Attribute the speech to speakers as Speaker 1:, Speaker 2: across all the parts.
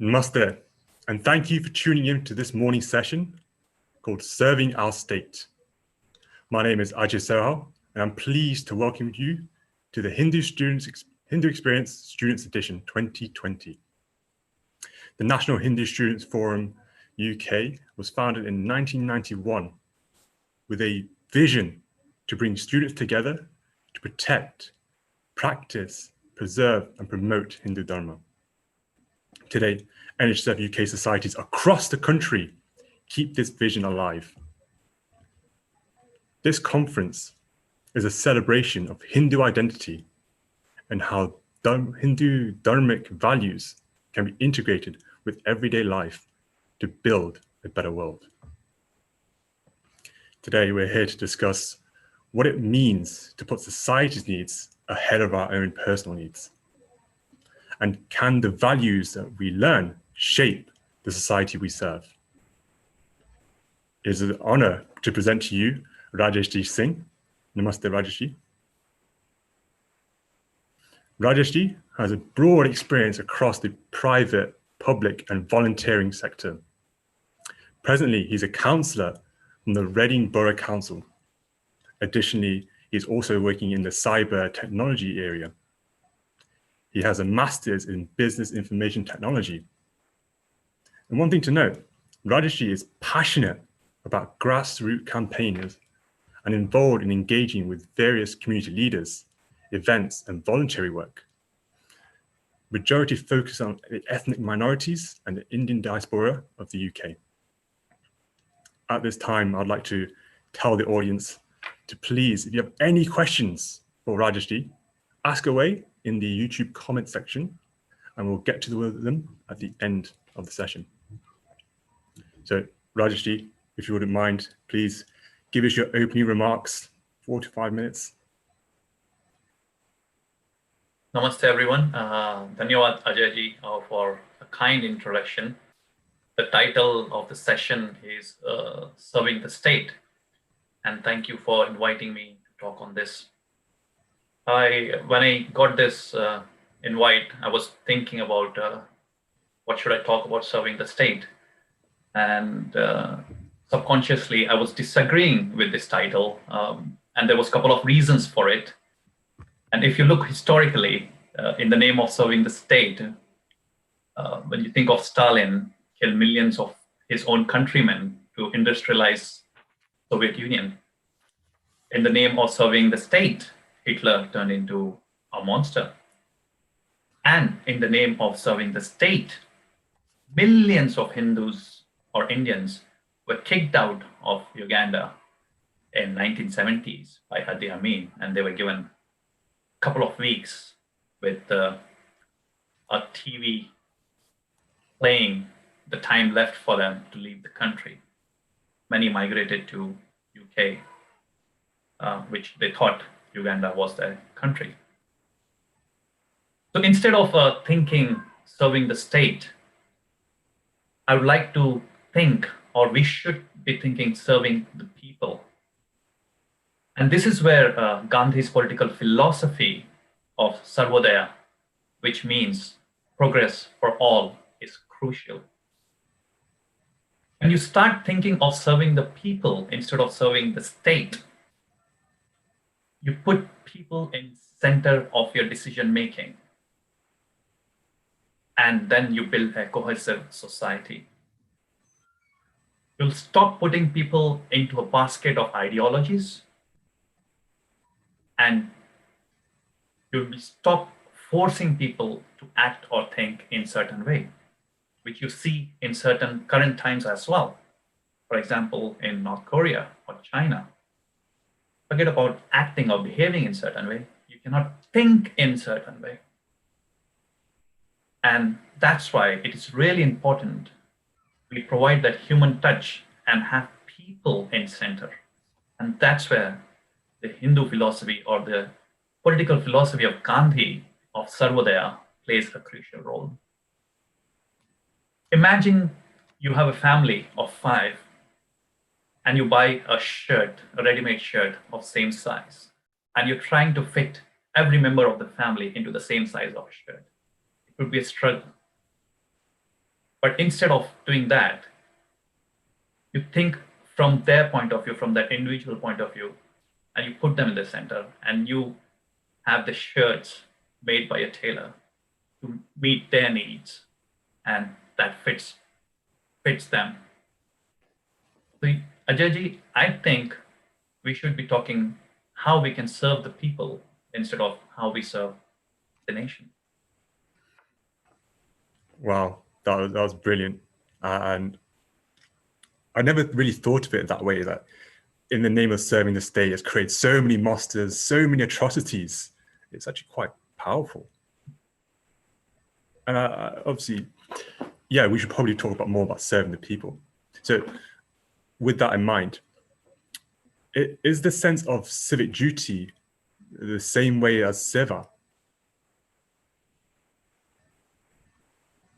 Speaker 1: Namaste, and thank you for tuning in to this morning's session called Serving Our State. My name is Rajesh, and I'm pleased to welcome you to the Hindu Experience Students Edition 2020. The National Hindu Students Forum UK was founded in 1991 with a vision to bring students together to protect, practice, preserve, and promote Hindu Dharma. Today, NHSF UK societies across the country keep this vision alive. This conference is a celebration of Hindu identity and how Hindu dharmic values can be integrated with everyday life to build a better world. Today, we're here to discuss what it means to put society's needs ahead of our own personal needs. And can the values that we learn shape the society we serve? It is an honor to present to you Rajesh Singh. Namaste, Rajesh. Rajesh has a broad experience across the private, public, and volunteering sector. Presently, he's a councillor from the Reading Borough Council. Additionally, he's also working in the cyber technology area. He has a master's in business information technology. And one thing to note, Rajesh is passionate about grassroots campaigners and involved in engaging with various community leaders, events, and voluntary work. Majority focus on the ethnic minorities and the Indian diaspora of the UK. At this time, I'd like to tell the audience to please, if you have any questions for Rajesh, ask away in the YouTube comment section, and we'll get to them at the end of the session. So Rajesh, if you wouldn't mind, please give us your opening remarks, 4 to 5 minutes.
Speaker 2: Namaste everyone. Dhanyawad Ajay for a kind introduction. The title of the session is Serving the State. And thank you for inviting me to talk on this. When I got this invite, I was thinking about what should I talk about serving the state? And subconsciously, I was disagreeing with this title. And there was a couple of reasons for it. And if you look historically, in the name of serving the state, when you think of Stalin, killed millions of his own countrymen to industrialize Soviet Union. In the name of serving the state, Hitler turned into a monster. And in the name of serving the state, millions of Hindus or Indians were kicked out of Uganda in 1970s by Idi Amin, and they were given a couple of weeks with a TV playing the time left for them to leave the country. Many migrated to UK, which they thought Uganda was their country. So instead of thinking serving the state, I would like to think, or we should be thinking serving the people. And this is where Gandhi's political philosophy of Sarvodaya, which means progress for all, is crucial. When you start thinking of serving the people instead of serving the state, you put people in center of your decision making. And then you build a cohesive society. You'll stop putting people into a basket of ideologies, and you'll stop forcing people to act or think in certain way, which you see in certain current times as well. For example, in North Korea or China. Forget about acting or behaving in certain way. You cannot think in certain way. And that's why it is really important we provide that human touch and have people in center. And that's where the Hindu philosophy or the political philosophy of Gandhi, of Sarvodaya, plays a crucial role. Imagine you have a family of 5 and you buy a shirt, a ready-made shirt of same size, and you're trying to fit every member of the family into the same size of a shirt. It would be a struggle. But instead of doing that, you think from their point of view, from that individual point of view, and you put them in the center, and you have the shirts made by a tailor to meet their needs, and that fits them. So, Ajayji, I think we should be talking how we can serve the people instead of how we serve the nation.
Speaker 1: Wow, that was brilliant. And I never really thought of it that way, that in the name of serving the state has created so many monsters, so many atrocities. It's actually quite powerful. And obviously, yeah, we should probably talk about more about serving the people. So with that in mind, is the sense of civic duty the same way as sewa?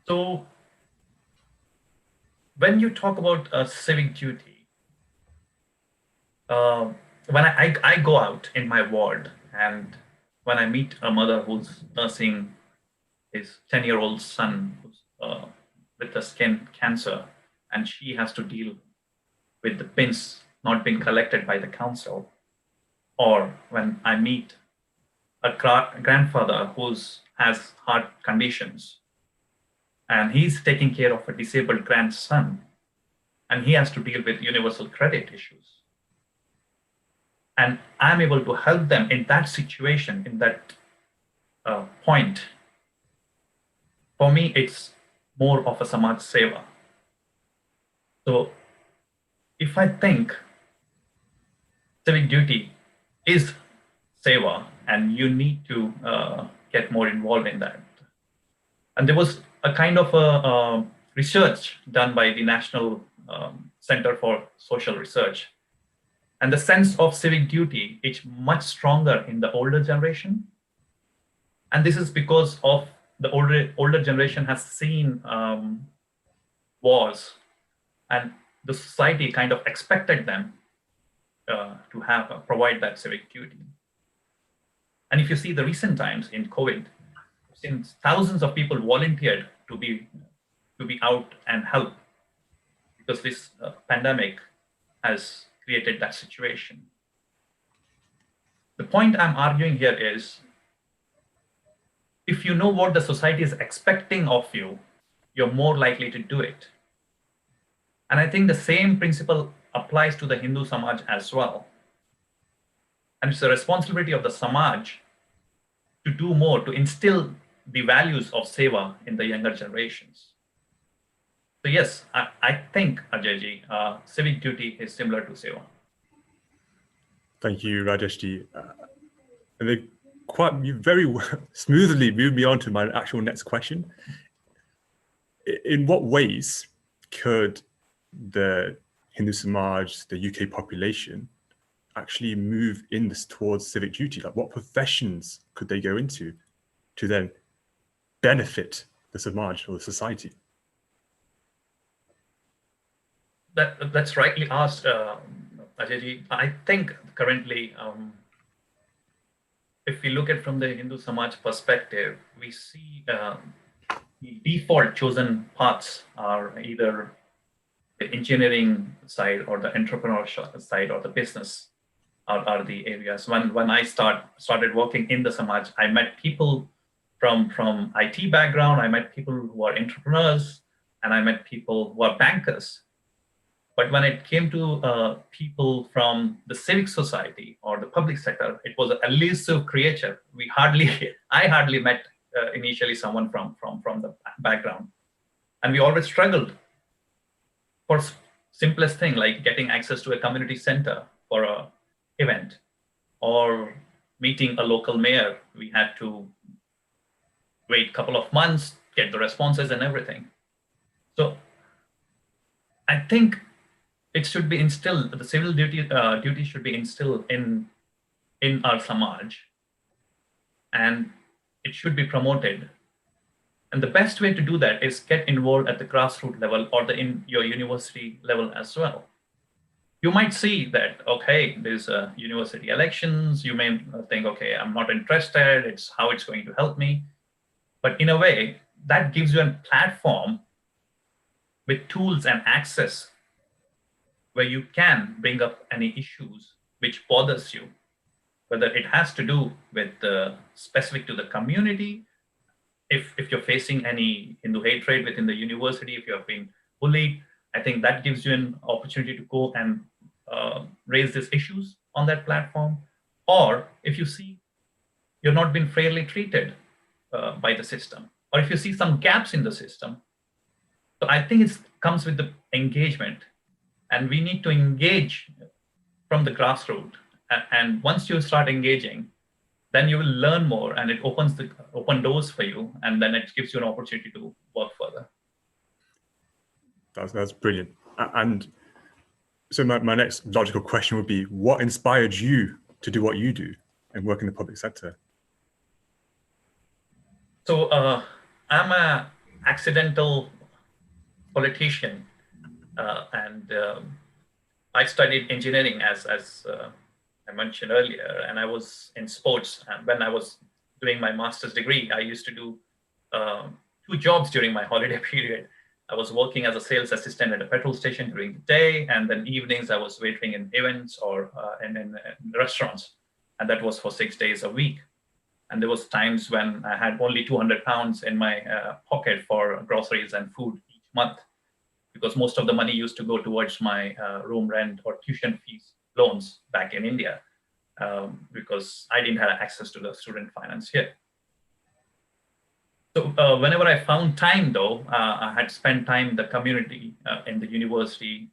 Speaker 2: So when you talk about civic duty, when I go out in my ward, and when I meet a mother who's nursing his 10-year-old son who's with a skin cancer, and she has to deal with the bins not being collected by the council, or when I meet a grandfather who has heart conditions, and he's taking care of a disabled grandson, and he has to deal with universal credit issues, and I'm able to help them in that situation, in that point, for me, it's more of a samaj seva. So if I think civic duty is seva, and you need to get more involved in that. And there was a kind of a research done by the National Center for Social Research. And the sense of civic duty is much stronger in the older generation. And this is because of the older generation has seen wars, and the society kind of expected them to provide that civic duty. And if you see the recent times in COVID, since thousands of people volunteered to be out and help, because this pandemic has created that situation. The point I'm arguing here is, if you know what the society is expecting of you, you're more likely to do it. And I think the same principle applies to the Hindu Samaj as well. And it's the responsibility of the Samaj to do more, to instill the values of seva in the younger generations. So yes, I think, Ajayji, civic duty is similar to seva.
Speaker 1: Thank you, Rajesh. And they you very smoothly moved me on to my actual next question. In what ways could the Hindu Samaj, the UK population, actually move in this towards civic duty? Like, what professions could they go into to then benefit the Samaj or the society?
Speaker 2: That's rightly asked, Ajayji. I think currently, if we look at from the Hindu Samaj perspective, we see the default chosen paths are either the engineering side or the entrepreneurship side or the business are the areas. When I started working in the Samaj, I met people from IT background, I met people who are entrepreneurs, and I met people who are bankers. But when it came to people from the civic society or the public sector, it was an elusive creature. I hardly met initially someone from the background. And we always struggled for simplest thing, like getting access to a community center for an event, or meeting a local mayor. We had to wait a couple of months, get the responses and everything. So I think it should be instilled, the civil duty should be instilled in our Samaj, and it should be promoted. And the best way to do that is get involved at the grassroots level or in your university level as well. You might see that, okay, there's university elections. You may think, okay, I'm not interested. It's going to help me. But in a way, that gives you a platform with tools and access where you can bring up any issues which bothers you, whether it has to do with specific to the community, if you're facing any Hindu hatred within the university, if you have been bullied, I think that gives you an opportunity to go and raise these issues on that platform. Or if you see you're not being fairly treated by the system, or if you see some gaps in the system. So I think it comes with the engagement, and we need to engage from the grassroots. And once you start engaging, then you will learn more, and it opens the open doors for you, and then it gives you an opportunity to work further.
Speaker 1: That's brilliant. And so my next logical question would be, what inspired you to do what you do and work in the public sector?
Speaker 2: So I'm an accidental politician, and I studied engineering as I mentioned earlier, and I was in sports. And when I was doing my master's degree, I used to do 2 jobs during my holiday period. I was working as a sales assistant at a petrol station during the day, and then evenings I was waiting in events or in restaurants, and that was for 6 days a week. And there was times when I had only 200 pounds in my pocket for groceries and food each month, because most of the money used to go towards my room rent or tuition fees loans back in India, because I didn't have access to the student finance here. So whenever I found time, though, I had spent time in the community, in the university,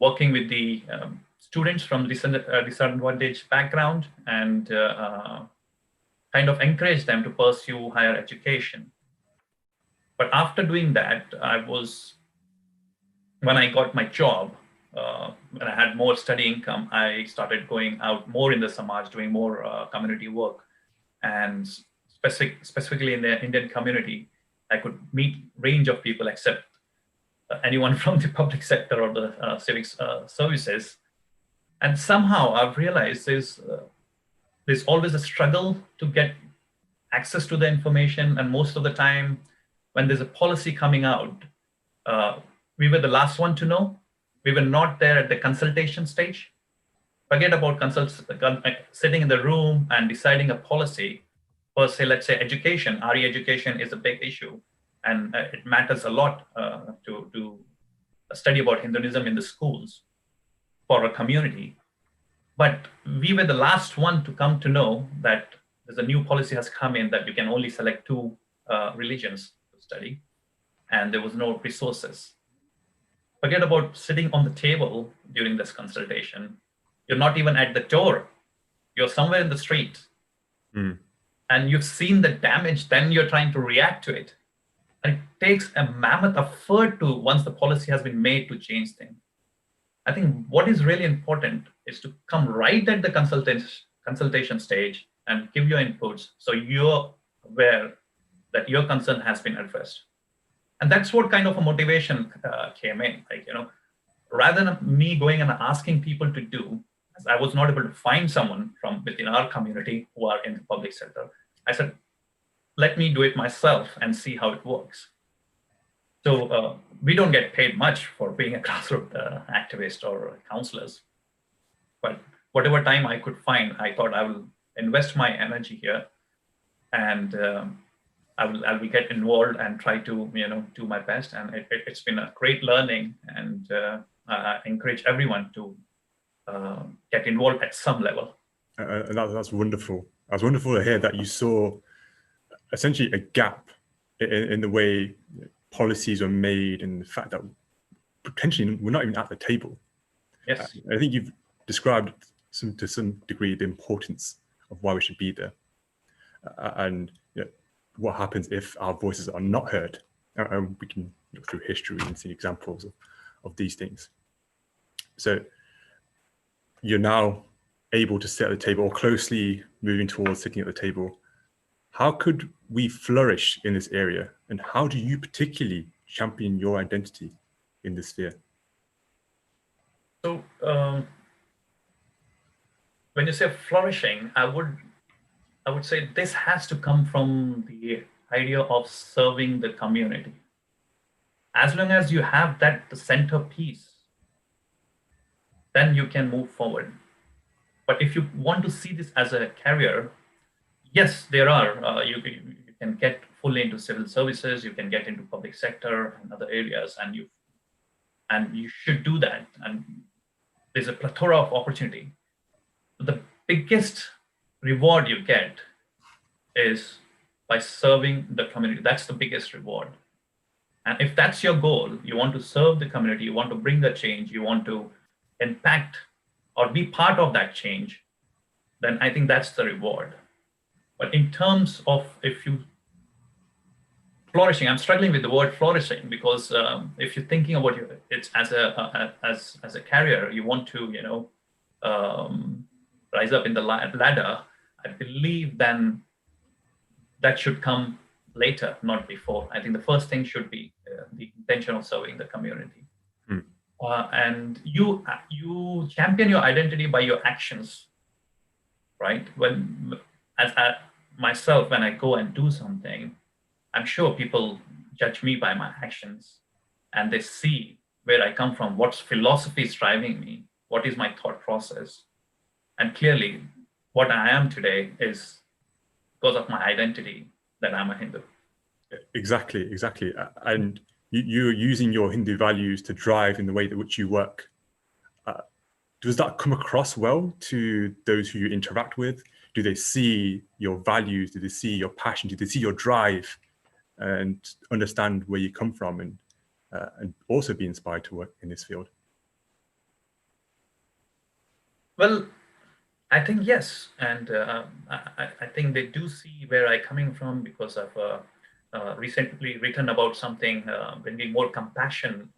Speaker 2: working with the students from disadvantaged background, and kind of encourage them to pursue higher education. But after doing that, when I got my job, when I had more study income, I started going out more in the Samaj, doing more community work. And specifically in the Indian community, I could meet range of people except anyone from the public sector or the civic services. And somehow I've realized there's always a struggle to get access to the information. And most of the time, when there's a policy coming out, we were the last one to know. We were not there at the consultation stage. Forget about sitting in the room and deciding a policy. Per se, let's say education, RE education is a big issue, and it matters a lot to study about Hinduism in the schools for a community. But we were the last one to come to know that there's a new policy has come in that you can only select 2 religions to study, and there was no resources. Forget about sitting on the table during this consultation. You're not even at the door. You're somewhere in the street. And you've seen the damage, then you're trying to react to it. And it takes a mammoth effort to, once the policy has been made, to change things. I think what is really important is to come right at the consultation stage and give your inputs, so you're aware that your concern has been addressed. And that's what kind of a motivation came in. Like, rather than me going and asking people to do, as I was not able to find someone from within our community who are in the public sector, I said, let me do it myself and see how it works. So we don't get paid much for being a grassroots activist or counselors. But whatever time I could find, I thought I will invest my energy here, and I will get involved and try to do my best. And it's been a great learning, and I encourage everyone to get involved at some level.
Speaker 1: And that's wonderful. That's wonderful to hear that you saw essentially a gap in the way policies are made, and the fact that potentially we're not even at the table.
Speaker 2: Yes.
Speaker 1: I think you've described to some degree the importance of why we should be there, and what happens if our voices are not heard. And we can look through history and see examples of these things. So you're now able to sit at the table, or closely moving towards sitting at the table. How could we flourish in this area, and how do you particularly champion your identity in this sphere?
Speaker 2: So when you say flourishing, I would say this has to come from the idea of serving the community. As long as you have that the centerpiece, then you can move forward. But if you want to see this as a career, yes, there are. You can get fully into civil services. You can get into public sector and other areas, and you should do that. And there's a plethora of opportunity. The biggest reward you get is by serving the community. That's the biggest reward. And if that's your goal, you want to serve the community, you want to bring the change, you want to impact or be part of that change, then I think that's the reward. But in terms of if you flourishing, I'm struggling with the word flourishing because if you're thinking about it's as a career, you want to rise up in the ladder. I believe then that should come later, not before. I think the first thing should be the intention of serving the community. And you champion your identity by your actions, right? When myself, when I go and do something, I'm sure people judge me by my actions, and they see where I come from, what philosophy is driving me, what is my thought process. And clearly, what I am today is because of my identity that I'm a Hindu.
Speaker 1: Exactly. And you're using your Hindu values to drive in the way in which you work. Does that come across well to those who you interact with? Do they see your values? Do they see your passion? Do they see your drive and understand where you come from and also be inspired to work in this field?
Speaker 2: Well, I think yes. And I think they do see where I'm coming from because I've recently written about something, bringing more compassion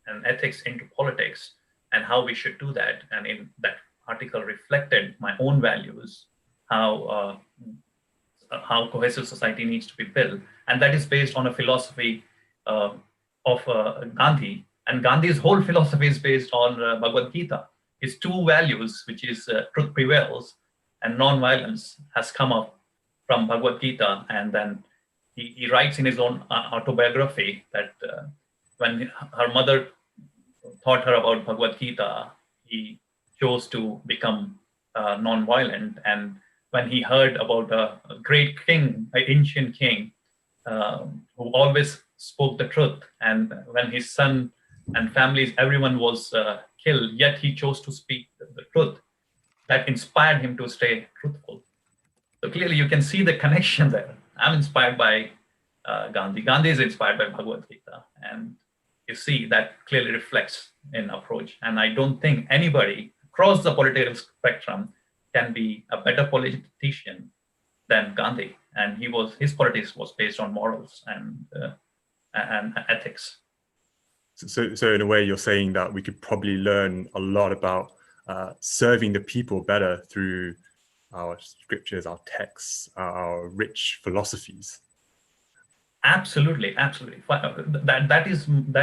Speaker 2: and ethics into politics and how we should do that. And in that article reflected my own values, how cohesive society needs to be built. And that is based on a philosophy of Gandhi. And Gandhi's whole philosophy is based on Bhagavad Gita. His two values, which is truth prevails and non-violence, has come up from Bhagavad Gita. And then he writes in his own autobiography that when her mother taught her about Bhagavad Gita, he chose to become non-violent. And when he heard about a great king, an ancient king, who always spoke the truth, and when his son and families, everyone was killed, yet he chose to speak the truth, that inspired him to stay truthful. So clearly you can see the connection there. I'm inspired by Gandhi. Gandhi is inspired by Bhagavad Gita. And you see that clearly reflects in approach. And I don't think anybody across the political spectrum can be a better politician than Gandhi. And his politics was based on morals and ethics.
Speaker 1: So in a way, you're saying that we could probably learn a lot about serving the people better through our scriptures, our texts, our rich philosophies.
Speaker 2: Absolutely. That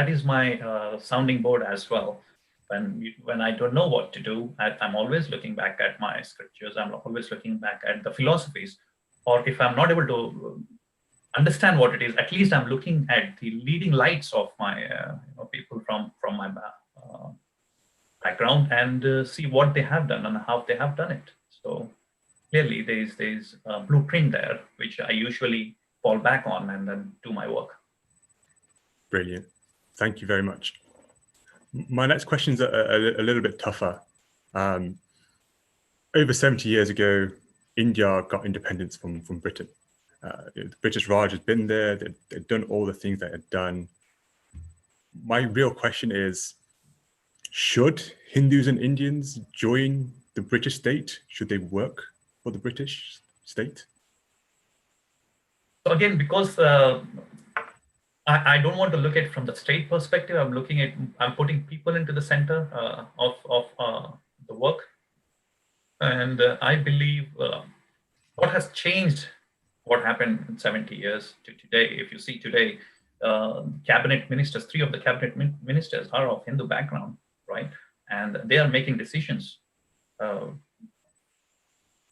Speaker 2: is my sounding board as well. When I don't know what to do, I'm always looking back at my scriptures. I'm always looking back at the philosophies. Or if I'm not able to understand what it is, at least I'm looking at the leading lights of my people from my background and see what they have done and how they have done it. So clearly there's a blueprint there, which I usually fall back on and then do my work.
Speaker 1: Brilliant. Thank you very much. My next question is a little bit tougher. Over 70 years ago, India got independence from Britain. The British Raj has been there, they've done all the things they had done. My real question is, should Hindus and Indians join the British state? Should they work for the British state?
Speaker 2: So again, because I don't want to look at it from the state perspective, I'm putting people into the center of the work. And I believe what has changed, what happened in 70 years to today, if you see today, cabinet ministers, 3 of the cabinet ministers are of Hindu background, right? And they are making decisions.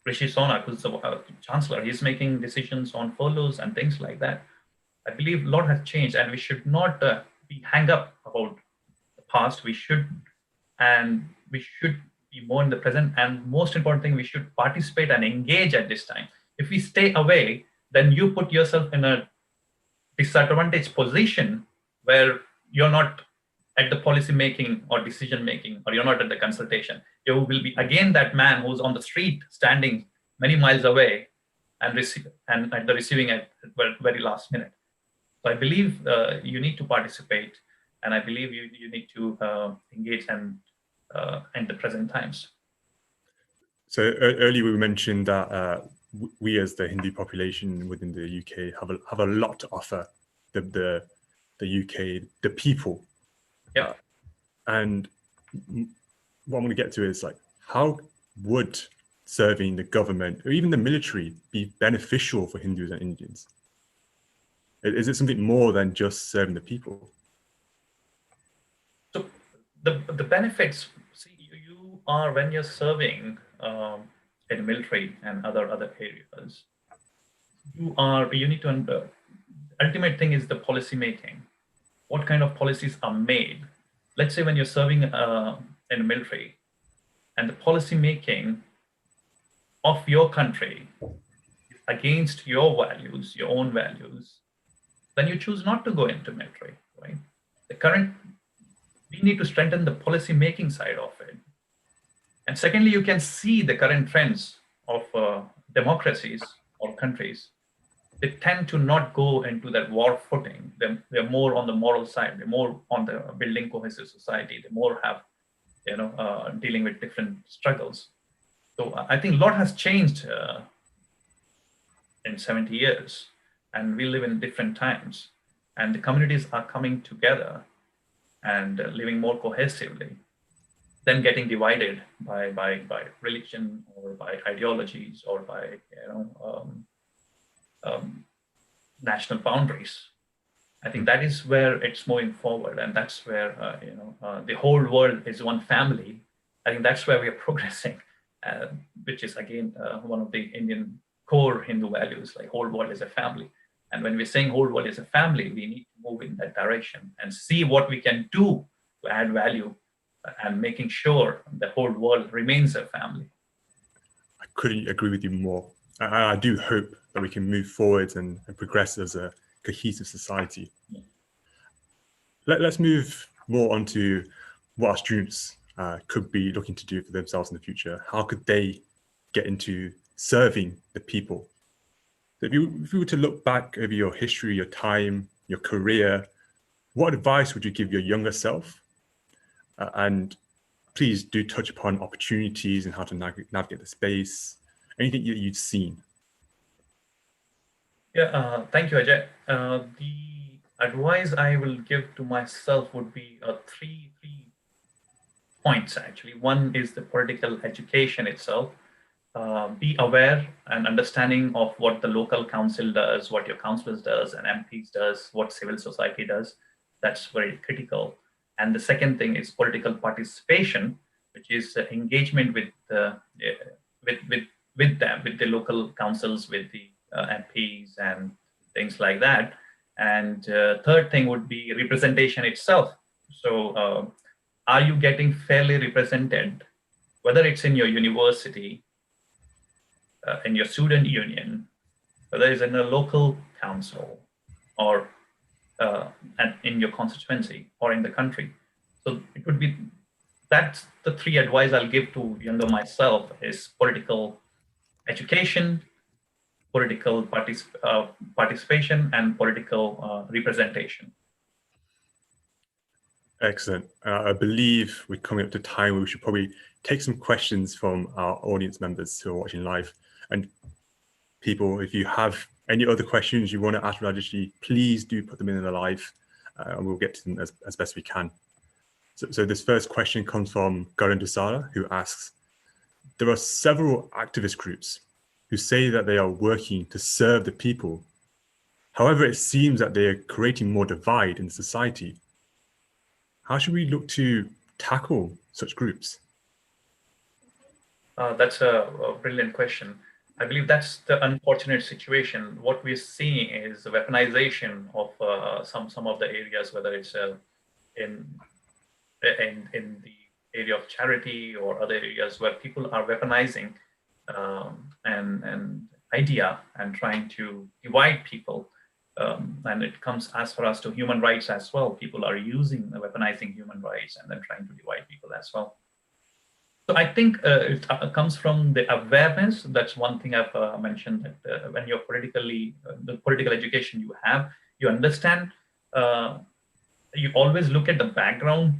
Speaker 2: Rishi Sunak, who's the Chancellor, he's making decisions on furloughs and things like that. I believe a lot has changed, and we should not we hang up about the past, we should be more in the present. And most important thing, we should participate and engage at this time. If we stay away, then you put yourself in a disadvantaged position where you're not at the policy making or decision making, or you're not at the consultation. You will be again that man who's on the street standing many miles away and at the receiving at very last minute. So I believe you need to participate, and I believe you need to engage and in the present times.
Speaker 1: So earlier we mentioned that we as the Hindu population within the UK have a lot to offer the UK, the people.
Speaker 2: Yeah.
Speaker 1: And what I'm going to get to is like, how would serving the government or even the military be beneficial for Hindus and Indians? Is it something more than just serving the people?
Speaker 2: So the benefits, see, you are, when you're serving in the military and other areas, you need to ultimate thing is the policy making. What kind of policies are made? Let's say when you're serving in the military and the policy making of your country is against your values, your own values, then you choose not to go into military, right? We need to strengthen the policy making side of it. And secondly, you can see the current trends of democracies or countries. They tend to not go into that war footing. They're more on the moral side. They're more on the building cohesive society. They more have, dealing with different struggles. So I think a lot has changed in 70 years, and we live in different times, and the communities are coming together and living more cohesively than getting divided by religion or by ideologies or by national boundaries. I think that is where it's moving forward, and that's where the whole world is one family. I think that's where we are progressing, which is again one of the Indian core Hindu values, like whole world is a family. And when we're saying whole world is a family, we need to move in that direction and see what we can do to add value and making sure the whole world remains a family.
Speaker 1: I couldn't agree with you more. I do hope that we can move forward and progress as a cohesive society.
Speaker 2: Yeah.
Speaker 1: Let's move more on to what our students could be looking to do for themselves in the future. How could they get into serving the people? So if you were to look back over your history, your time, your career, what advice would you give your younger self? And please do touch upon opportunities and how to navigate the space, anything you've seen.
Speaker 2: Yeah, thank you, Ajay. The advice I will give to myself would be three points, actually. One is the political education itself. Be aware and understanding of what the local council does, what your councillors does and MPs does, what civil society does. That's very critical. And the second thing is political participation, which is engagement with them, with the local councils, with the MPs and things like that. And third thing would be representation itself. So are you getting fairly represented, whether it's in your university, in your student union, whether it's in a local council or and in your constituency or in the country? So it would be, that's the three advice I'll give to younger myself is political education, political participation, and political representation.
Speaker 1: Excellent. I believe we're coming up to time where we should probably take some questions from our audience members who are watching live. And people, if you have any other questions you want to ask Rajesh, please do put them in the live and we'll get to them as best we can. So this first question comes from Garandusara, who asks, there are several activist groups who say that they are working to serve the people. However, it seems that they are creating more divide in society. How should we look to tackle such groups?
Speaker 2: That's a brilliant question. I believe that's the unfortunate situation. What we're seeing is the weaponization of some of the areas, whether it's in in the area of charity or other areas where people are weaponizing and idea and trying to divide people. And it comes as far as to human rights as well. People are using weaponizing human rights and then trying to divide people as well. So I think it comes from the awareness. That's one thing I've mentioned, that when you're the political education you have, you understand, you always look at the background,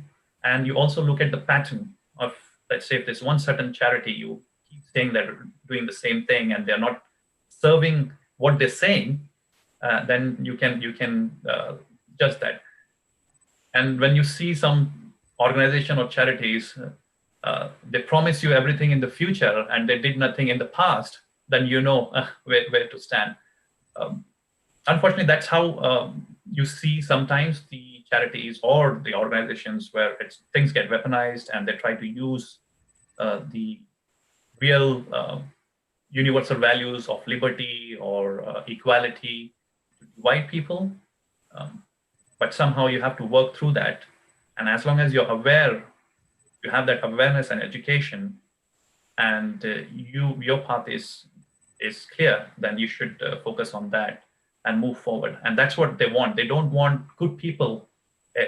Speaker 2: and you also look at the pattern of, let's say, if there's one certain charity, you keep saying they're doing the same thing and they're not serving what they're saying, then you can judge that. And when you see some organization or charities, they promise you everything in the future and they did nothing in the past, then you know where to stand. Unfortunately, that's how you see sometimes the charities or the organizations where things get weaponized and they try to use the real universal values of liberty or equality to divide people. But somehow you have to work through that. And as long as you're aware, you have that awareness and education, and your path is clear, then you should focus on that and move forward. And that's what they want. They don't want good people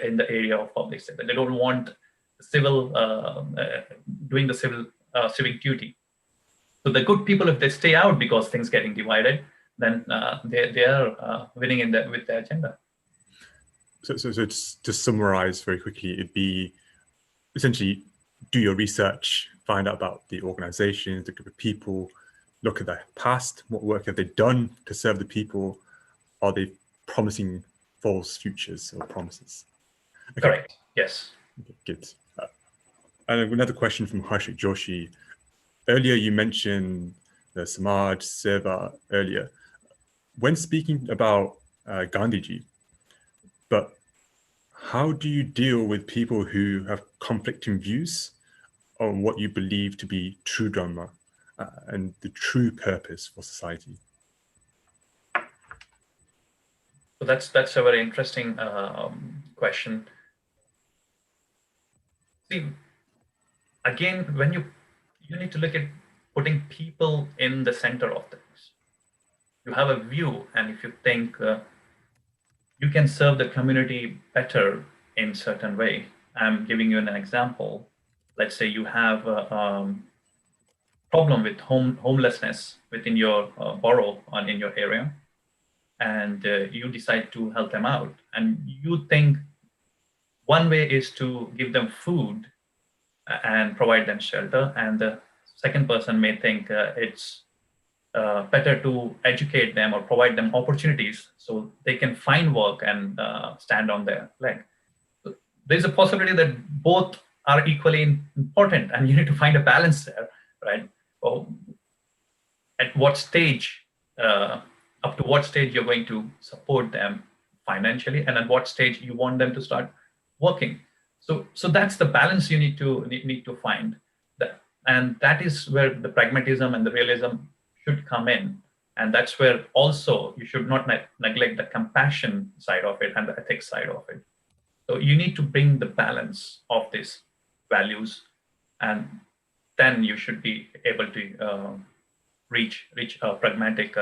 Speaker 2: in the area of public sector. They don't want civil doing the civic duty. So the good people, if they stay out because things getting divided, then they are winning with their agenda.
Speaker 1: So just to summarize very quickly, it'd be essentially do your research, find out about the organizations, the group of people, look at their past, what work have they done to serve the people, are they promising false futures or promises? Okay.
Speaker 2: Correct, yes.
Speaker 1: Okay, good. And another question from Harshik Joshi. Earlier you mentioned the Samaj, Sewa earlier. When speaking about Gandhiji, but how do you deal with people who have conflicting views on what you believe to be true dharma and the true purpose for society?
Speaker 2: So that's a very interesting question. See, again, when you need to look at putting people in the center of things. You have a view, and if you think you can serve the community better in certain way. I'm giving you an example. Let's say you have a problem with homelessness within your borough and in your area, and you decide to help them out. And you think one way is to give them food and provide them shelter, and the second person may think it's better to educate them or provide them opportunities so they can find work and stand on their leg. So there's a possibility that both are equally important, and you need to find a balance there, right? Well, at what stage, up to what stage you're going to support them financially, and at what stage you want them to start working. So that's the balance you need to find. And that is where the pragmatism and the realism should come in. And that's where also you should not neglect the compassion side of it and the ethics side of it. So you need to bring the balance of these values, and then you should be able to reach a pragmatic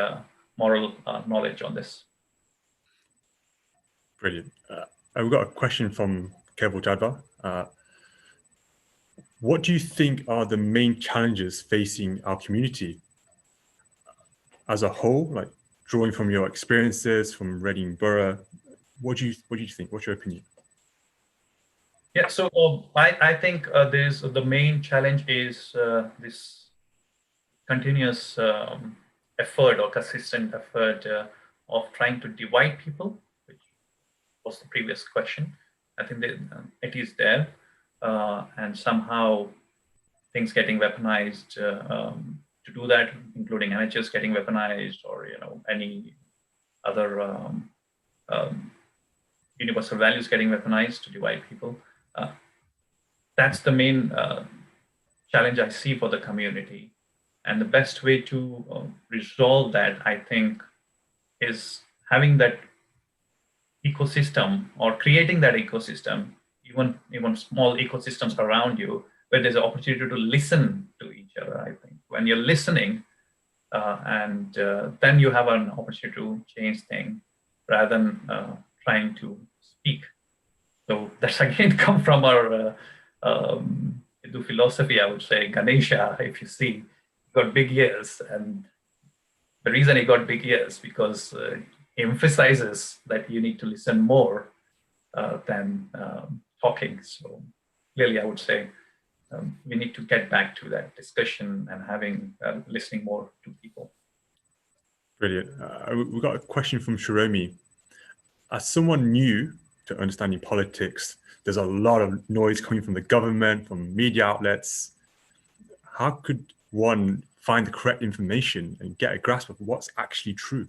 Speaker 2: moral knowledge on this.
Speaker 1: Brilliant. I've got a question from Keval Jadva. What do you think are the main challenges facing our community as a whole, like drawing from your experiences from Reading Borough? What do you think? What's your opinion?
Speaker 2: Yeah, so I think there's the main challenge is this continuous effort or consistent effort of trying to divide people, which was the previous question. I think it is there, and somehow things getting weaponized to do that, including NHS getting weaponized, or any other universal values getting weaponized to divide people. That's the main challenge I see for the community. And the best way to resolve that, I think, is having that ecosystem or creating that ecosystem, even small ecosystems around you, where there's an opportunity to listen to each other. I think when you're listening, and then you have an opportunity to change things rather than trying to speak. So that's again come from our Hindu philosophy, I would say. Ganesha, if you see, got big ears, and the reason he got big ears because he emphasizes that you need to listen more than talking. So clearly, I would say we need to get back to that discussion and having listening more to people.
Speaker 1: Brilliant. We've got a question from Shiromi. As someone new to understanding politics, there's a lot of noise coming from the government, from media outlets. How could one find the correct information and get a grasp of what's actually true?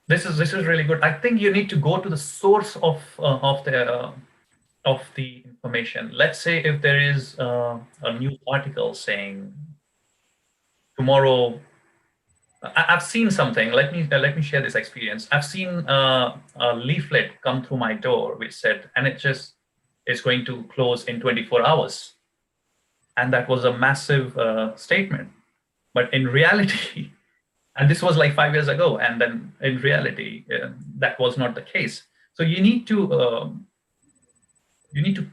Speaker 2: This is really good. I think you need to go to the source of the information. Let's say if there is a news article saying tomorrow, I've seen something. Let me share this experience. I've seen a leaflet come through my door which said NHS is going to close in 24 hours, and that was a massive statement. But in reality, and this was like 5 years ago, and then in reality, that was not the case. So you need to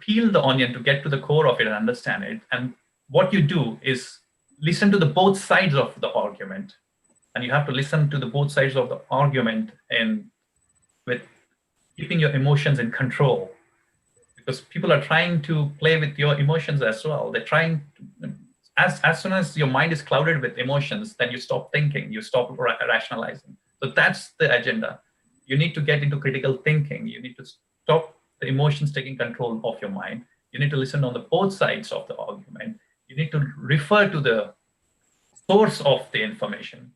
Speaker 2: peel the onion to get to the core of it and understand it. And what you do is listen to the both sides of the argument. And you have to listen to the both sides of the argument and with keeping your emotions in control, because people are trying to play with your emotions as well. They're trying to, as soon as your mind is clouded with emotions, then you stop thinking, you stop rationalizing. So that's the agenda. You need to get into critical thinking. You need to stop the emotions taking control of your mind. You need to listen on the both sides of the argument. You need to refer to the source of the information.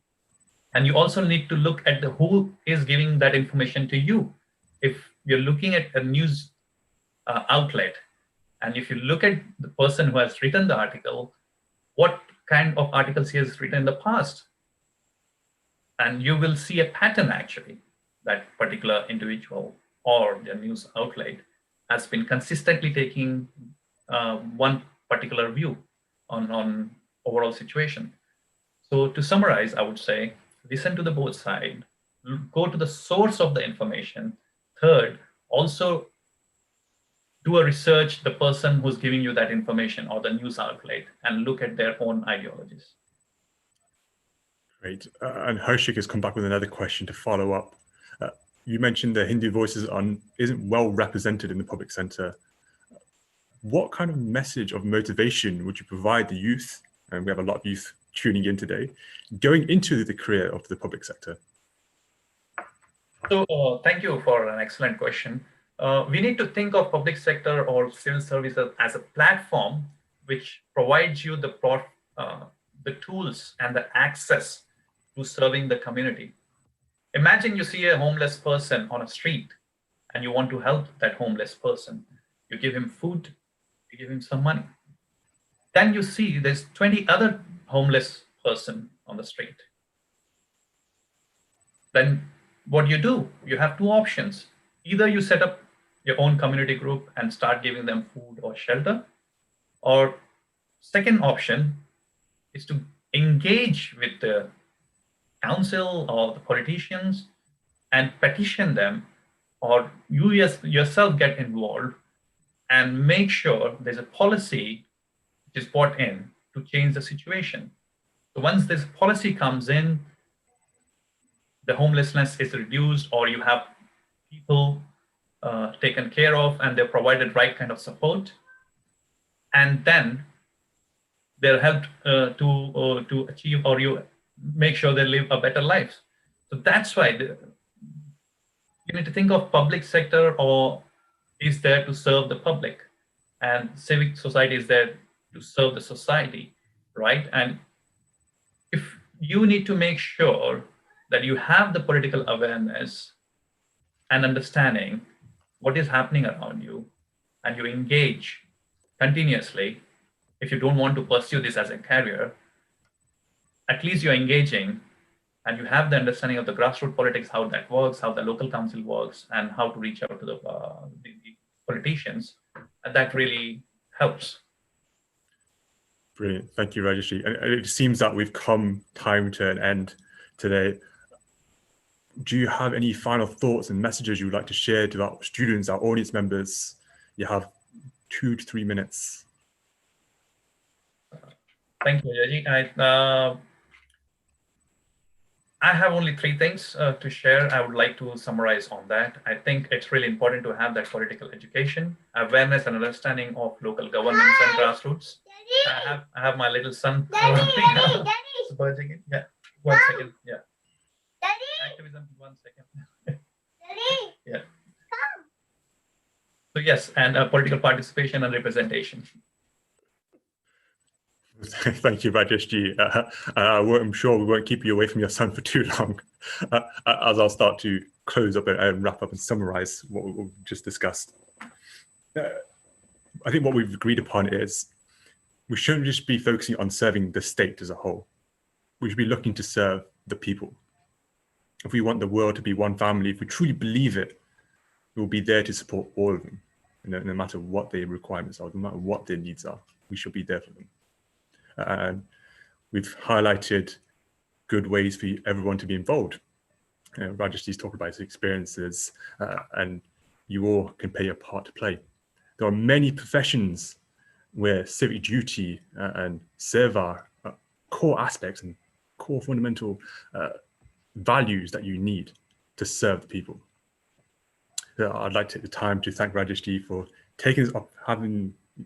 Speaker 2: And you also need to look at who is giving that information to you. If you're looking at a news outlet, and if you look at the person who has written the article, what kind of articles he has written in the past, and you will see a pattern actually. That particular individual or the news outlet has been consistently taking one particular view on overall situation. So to summarize, I would say, listen to the both sides, go to the source of the information. Third, also do a research, the person who's giving you that information or the news outlet, and look at their own ideologies.
Speaker 1: Great. And Harshik has come back with another question to follow up. You mentioned the Hindu voices isn't well represented in the public center. What kind of message of motivation would you provide the youth, and we have a lot of youth tuning in today, going into the career of the public sector?
Speaker 2: So thank you for an excellent question. We need to think of public sector or civil services as a platform which provides you the tools and the access to serving the community. Imagine you see a homeless person on a street and you want to help that homeless person. You give him food, you give him some money. Then you see there's 20 other homeless person on the street. Then what do? You have two options. Either you set up your own community group and start giving them food or shelter, or second option is to engage with the council or the politicians and petition them, or you yourself get involved and make sure there's a policy which is brought in to change the situation. So once this policy comes in, the homelessness is reduced, or you have people taken care of and they're provided right kind of support, and then they're helped to achieve, or you make sure they live a better life. So that's why you need to think of public sector or is there to serve the public, and civic society is there to serve the society, right? And if you need to make sure that you have the political awareness and understanding what is happening around you, and you engage continuously, if you don't want to pursue this as a career, at least you're engaging and you have the understanding of the grassroots politics, how that works, how the local council works, and how to reach out to the politicians. And that really helps.
Speaker 1: Brilliant. Thank you, Rajesh. And it seems that we've come time to an end today. Do you have any final thoughts and messages you would like to share to our students, our audience members? You have 2 to 3 minutes.
Speaker 2: Thank you, Rajesh. I have only 3 things to share. I would like to summarize on that. I think it's really important to have that political education, awareness and understanding of local governance and grassroots. I have my little son.
Speaker 3: Daddy.
Speaker 2: Yeah, 1 second. Yeah. Activism, 1 second.
Speaker 3: Daddy.
Speaker 2: Yeah. So yes, and political participation and representation.
Speaker 1: Thank you, Rajesh. I'm sure we won't keep you away from your son for too long, as I'll start to close up and wrap up and summarize what we've just discussed. I think what we've agreed upon is we shouldn't just be focusing on serving the state as a whole. We should be looking to serve the people. If we want the world to be one family, if we truly believe it, we'll be there to support all of them, no matter what their requirements are, no matter what their needs are. We should be there for them. And we've highlighted good ways for everyone to be involved. Rajesh's talked about his experiences, and you all can play a part to play. There are many professions where civic duty and sewa are core aspects and core fundamental values that you need to serve the people. I'd like to take the time to thank Rajesh for taking this up,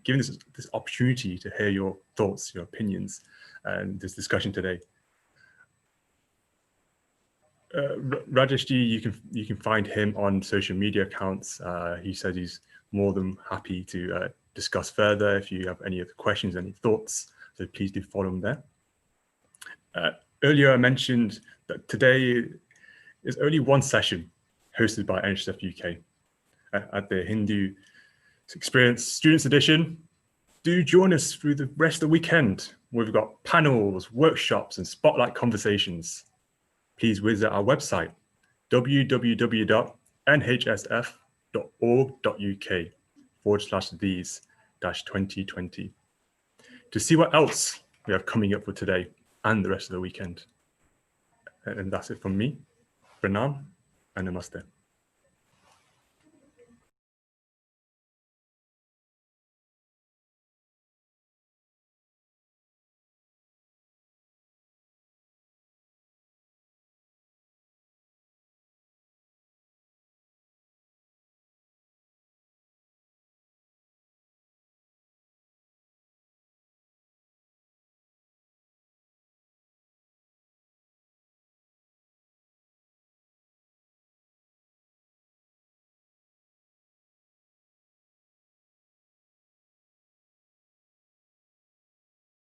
Speaker 1: giving us this opportunity to hear your thoughts, your opinions, and this discussion today. Rajesh, you can find him on social media accounts. He said he's more than happy to discuss further if you have any other questions, any thoughts. So please do follow him there. Earlier I mentioned that today is only one session hosted by T.H.E.S.E UK at the Hindu Experience Students Edition. Do join us through the rest of the weekend. We've got panels, workshops, and spotlight conversations. Please visit our website, www.nhsf.org.uk/these-2020 to see what else we have coming up for today and the rest of the weekend. And that's it from me. Pranam and Namaste.